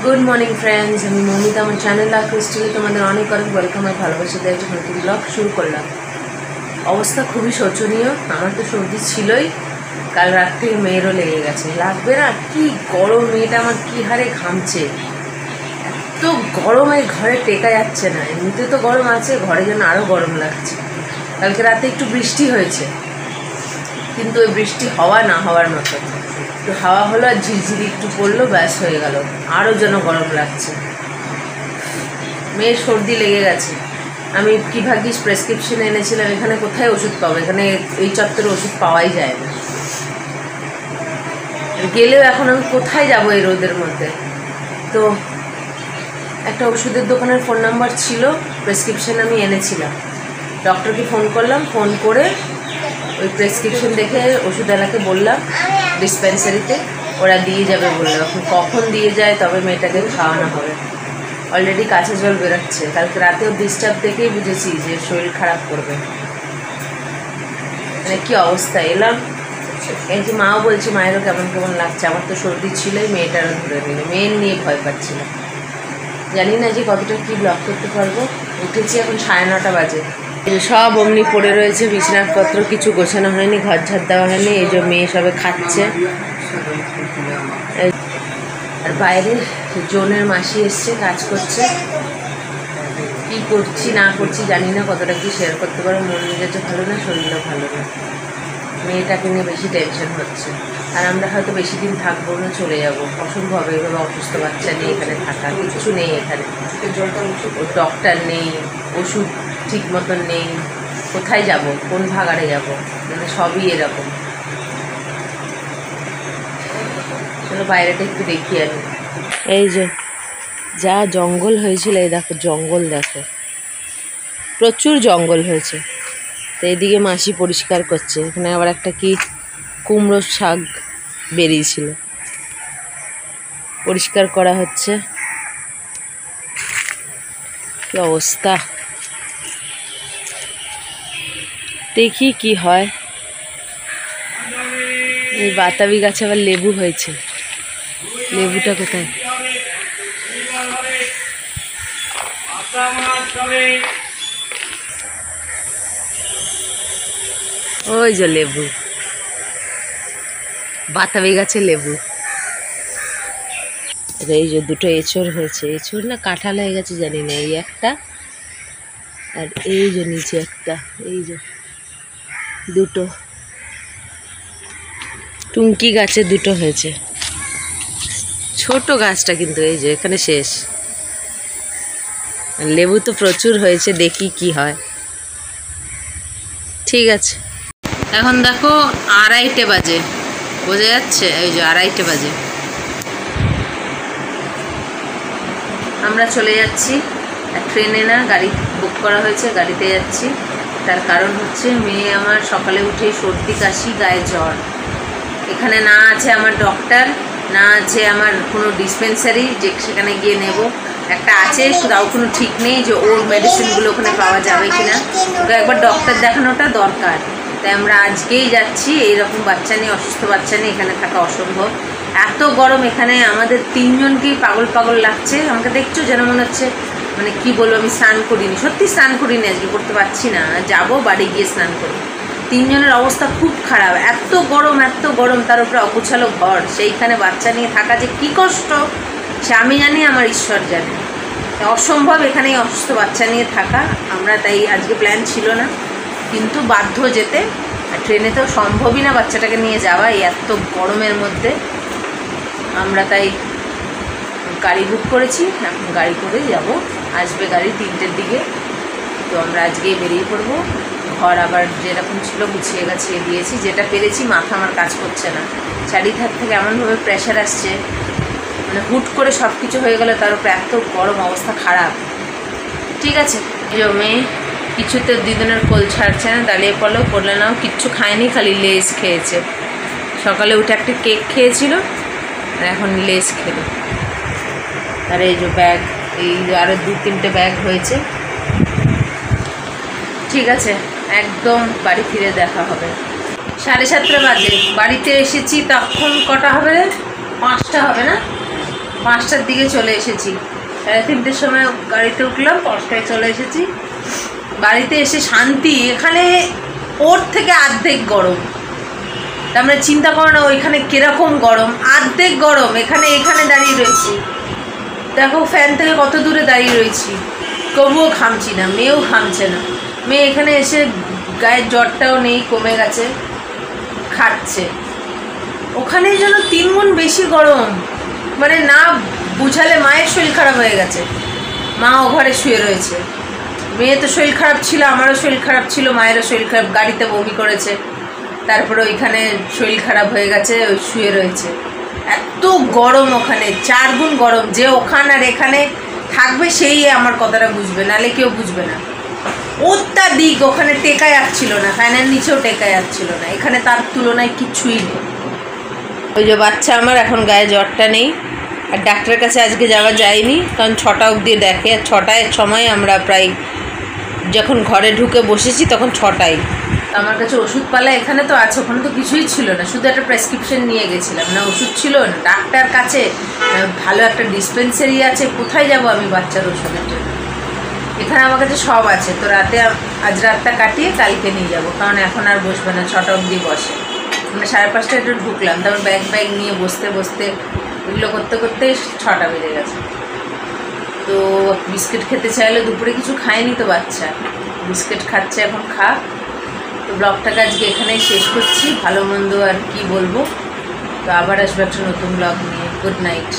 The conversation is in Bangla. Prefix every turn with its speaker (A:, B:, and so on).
A: गुड मॉर्निंग फ्रेंड्स আমি মৌমিতা আমার চ্যানেল লাভ ক্রিস্টালে তোমাদের অনেক অনেক ওয়েলকাম আর ভালোবাসা দিয়ে একটা নতুন ব্লগ শুরু করলাম। অবস্থা খুবই শোচনীয়। আমার তো সর্দি ছিলই, কাল রাত থেকে মেয়েরও লেগে গেছে। লাগবে না? কি গরম, মেয়েটা আমার কি হারে ঘামছে। এত গরমে ঘরে টেকা যাচ্ছে না। এমনিতে তো গরম আছে, ঘরে যেন আরও গরম লাগছে। কালকে রাতে একটু বৃষ্টি হয়েছে, কিন্তু ওই বৃষ্টি হওয়া না হওয়ার মতো। একটু হাওয়া হলো আর ঝিরঝিরি একটু পড়লো, ব্যাস হয়ে গেল। আরও যেন গরম লাগছে। মেয়ের সর্দি লেগে গেছে। আমি কি ভাগ্যিস প্রেসক্রিপশন এনেছিলাম। এখানে কোথায় ওষুধ পাবো? এখানে এই চত্বরে ওষুধ পাওয়াই যায় না। গেলেও এখন আমি কোথায় যাব এই রোদের মধ্যে? তো একটা ওষুধের দোকানের ফোন নাম্বার ছিল, প্রেসক্রিপশন আমি এনেছিলাম। ডক্টরকে ফোন করলাম, ফোন করে ওই প্রেসক্রিপশন দেখে ওষুধওয়ালাকে বললাম ডিসপেন্সারিতে, ওরা দিয়ে যাবে বললো। এখন কখন দিয়ে যায় তবে মেয়েটাকে খাওয়ানো হবে। অলরেডি কাছে জল বেরোচ্ছে। কালকে রাতেও ডিস্টার্ব দেখেই বুঝেছি যে শরীর খারাপ করবে। মানে কী অবস্থা। এলাম, এই যে মাও বলছে মায়েরও কেমন কেমন লাগছে। আমার তো সর্দি ছিলই, মেয়েটারও ধরে নিল। মেয়ের নিয়ে ভয় পাচ্ছিল। জানি না যে কতটা কী ব্লগ করতে পারবো। উঠেছি এখন 9:30 বাজে। সব অমনি পড়ে রয়েছে, বিছানাপত্র কিছু গোছানো হয়নি, ঘর ঝাড় দেওয়া হয়নি। এই যে মেয়ে সবে খাচ্ছে। আর বাইরে জোনের মাসি এসছে, কাজ করছে। কি করছি না করছি জানি না, কতটা কি শেয়ার করতে পারো। মন মেজাজও ভালো না, শরীরও ভালো না। মেয়েটাকে নিয়ে বেশি টেনশন হচ্ছে। আর আমরা হয়তো বেশি দিন থাকবো না, চলে যাবো। অসম্ভব এইভাবে অসুস্থ বাচ্চা নিয়ে এখানে থাকা। কিছু নেই এখানে, ডক্টর নেই, ওষুধ ঠিক মতন নেই। কোথায় যাব, কোন ভাগাড়ে যাব, মানে সবই এরকম। চলো বাইরেটা একটু দেখি আমি। এই যে যা জঙ্গল হয়েছিল, এই দেখো জঙ্গল, দেখো প্রচুর জঙ্গল হয়েছে। তো এইদিকে মাসি পরিষ্কার করছে। এখানে আবার একটা কি কুমড়োর শাক বেরিয়েছিল, পরিষ্কার করা হচ্ছে। কি অবস্থা, দেখি কি হয়। এই বাতাবি গাছে আবার লেবু হয়েছে। লেবুটা কোথায়? ওই যে লেবু, বাতাবি গাছে লেবু। এই যে দুটো এঁচড় হয়েছে। এঁচড় না কাঁঠাল হয়ে গেছে জানি না। এই একটা, আর এই যে নিচে একটা, এই যে দুটো টুঙ্কি গাছে দুটো হয়েছে। ছোট গাছটা কিন্তু এই যে এখানে শেষ। লেবু তো প্রচুর হয়েছে, দেখি কি হয়। ঠিক আছে, এখন দেখো 2:30 বাজে, বোঝা যাচ্ছে? এই যে 2:30 বাজে। আমরা চলে যাচ্ছি ট্রেনে, না গাড়ি বুক করা হয়েছে, গাড়িতে যাচ্ছি। তার কারণ হচ্ছে মেয়ে আমার সকালে উঠে সর্দি কাশি, গায়ে জ্বর। এখানে না আছে আমার ডক্টর, না আছে আমার কোনো ডিসপেন্সারি যে সেখানে গিয়ে নেব। একটা আছে, তাও কোনো ঠিক নেই যে ওর মেডিসিনগুলো ওখানে পাওয়া যাবে কিনা। ওকে একবার ডক্টর দেখানোটা দরকার। তাই আমরা আজকেই যাচ্ছি। এইরকম বাচ্চা নিয়ে, অসুস্থ বাচ্চা নিয়ে এখানে থাকা অসম্ভব। এত গরম এখানে, আমাদের 3 জনকেই পাগল পাগল লাগছে। আমাকে দেখছো যেন মনে হচ্ছে, মানে কি বলবো, আমি স্নান করিনি, সত্যি স্নান করিনি আজকে, করতে পারছি না। যাবো বাড়ি গিয়ে স্নান করি। 3 জনের অবস্থা খুব খারাপ। এত গরম, এত গরম, তার উপরে অগুছালো ঘর, সেইখানে বাচ্চা নিয়ে থাকা যে কি কষ্ট সে আমি জানি, আমার ঈশ্বর জানে। অসম্ভব এখানে অসুস্থ বাচ্চা নিয়ে থাকা। আমরা তাই আজকে প্ল্যান ছিল না, কিন্তু বাধ্য যেতে। আর ট্রেনে তো সম্ভবই না বাচ্চাটাকে নিয়ে যাওয়া এই এত গরমের মধ্যে। আমরা তাই গাড়ি বুক করেছি। এখন গাড়ি করেই যাব। আসবে গাড়ি 3টের দিকে। তো আমরা আজকেই বেরিয়ে পড়বো। ঘর আবার যেরকম ছিল গুছিয়ে গাছিয়ে দিয়েছি, যেটা পেরেছি। মাথা আমার কাজ করছে না, চারিধার থেকে এমনভাবে প্রেশার আসছে, মানে হুট করে সব কিছু হয়ে গেলে তার উপরে এত গরম, অবস্থা খারাপ। ঠিক আছে, মেয়ে কিছুতে দিদনের কোল ছাড়ছে না। দাঁড়িয়ে পড়লেও পড়লে নাও, কিচ্ছু খায়নি, খালি লেস খেয়েছে। সকালে উঠে একটা কেক খেয়েছিল, আর এখন লেস খেলো। আর এই যে ব্যাগ, এই আরও 2-3টে ব্যাগ হয়েছে। ঠিক আছে, একদম বাড়ি ফিরে দেখা হবে। 7:30 বাজে বাড়িতে এসেছি। তখন কটা হবে? 5টা হবে না? 5টার দিকে চলে এসেছি, 3:30-র সময় গাড়িতে উঠলাম, 5টায় চলে এসেছি। বাড়িতে এসে শান্তি, এখানে ওর থেকে অর্ধেক গরম। আমরা চিন্তা করো না ওইখানে কীরকম গরম, অর্ধেক গরম। এখানে দাঁড়িয়ে রয়েছি, দেখো ফ্যান থেকে কত দূরে দাঁড়িয়ে রয়েছি, তবুও ঘামছি না, মেয়েও ঘামছে না। মেয়ে এখানে এসে গায়ের জ্বরটাও নেই, কমে গেছে, খাচ্ছে। ওখানে যেন 3 গুণ বেশি গরম, মানে না বুঝালে। মায়ের শরীর খারাপ হয়ে গেছে, মা ও ঘরে শুয়ে রয়েছে। মেয়ে তো শরীর খারাপ ছিল, আমারও শরীর খারাপ ছিল, মায়েরও শরীর খারাপ, গাড়িতে বমি করেছে, তারপরে ওইখানে শরীর খারাপ হয়ে গেছে, ওই শুয়ে রয়েছে। এত গরম ওখানে, 4 গুণ গরম। যে ওখানে আর এখানে থাকবে সেই আমার কথাটা বুঝবে, নাহলে কেউ বুঝবে না। অত্যাধিক ওখানে টেকা যাচ্ছিল না, ফ্যানের নিচেও টেকা যাচ্ছিল না, এখানে তার তুলনায় কিচ্ছুই নেই। ওই যে বাচ্চা আমার এখন গায়ে জ্বরটা নেই। আর ডাক্তারের কাছে আজকে যাওয়া যায়নি, কারণ 6টা অবধি দেখে। 6টায় সময় আমরা প্রায় যখন ঘরে ঢুকে বসেছি তখন 6টায়। আমার কাছে ওষুধপালা এখানে তো আছে, ওখানে তো কিছুই ছিল না, শুধু একটা প্রেসক্রিপশন নিয়ে গেছিলাম। না ওষুধ ছিল, না ডাক্তার কাছে, ভালো একটা ডিসপেন্সারি আছে, কোথায় যাব আমি বাচ্চার ওষুধের জন্য? এখানে আমার কাছে সব আছে। তো আজ রাতটা কাটিয়ে কালকে নিয়ে যাব, কারণ এখন আর বসবে না, 6টা অবধি বসে। আমরা 5:30টায় একটু ঢুকলাম, তারপর ব্যাগ নিয়ে বসতে এগুলো করতে 6টা বেজে গেছে। তো বিস্কিট খেতে চাইলে, দুপুরে কিছু খায়নি তো বাচ্চা, বিস্কিট খাচ্ছে, এখন খা। তো ব্লগটাকে আজকে এখানেই শেষ করছি। ভালো মন্দ আর কি বলবো, তো আবার আসবে একটা নতুন ব্লগ নিয়ে। Good night.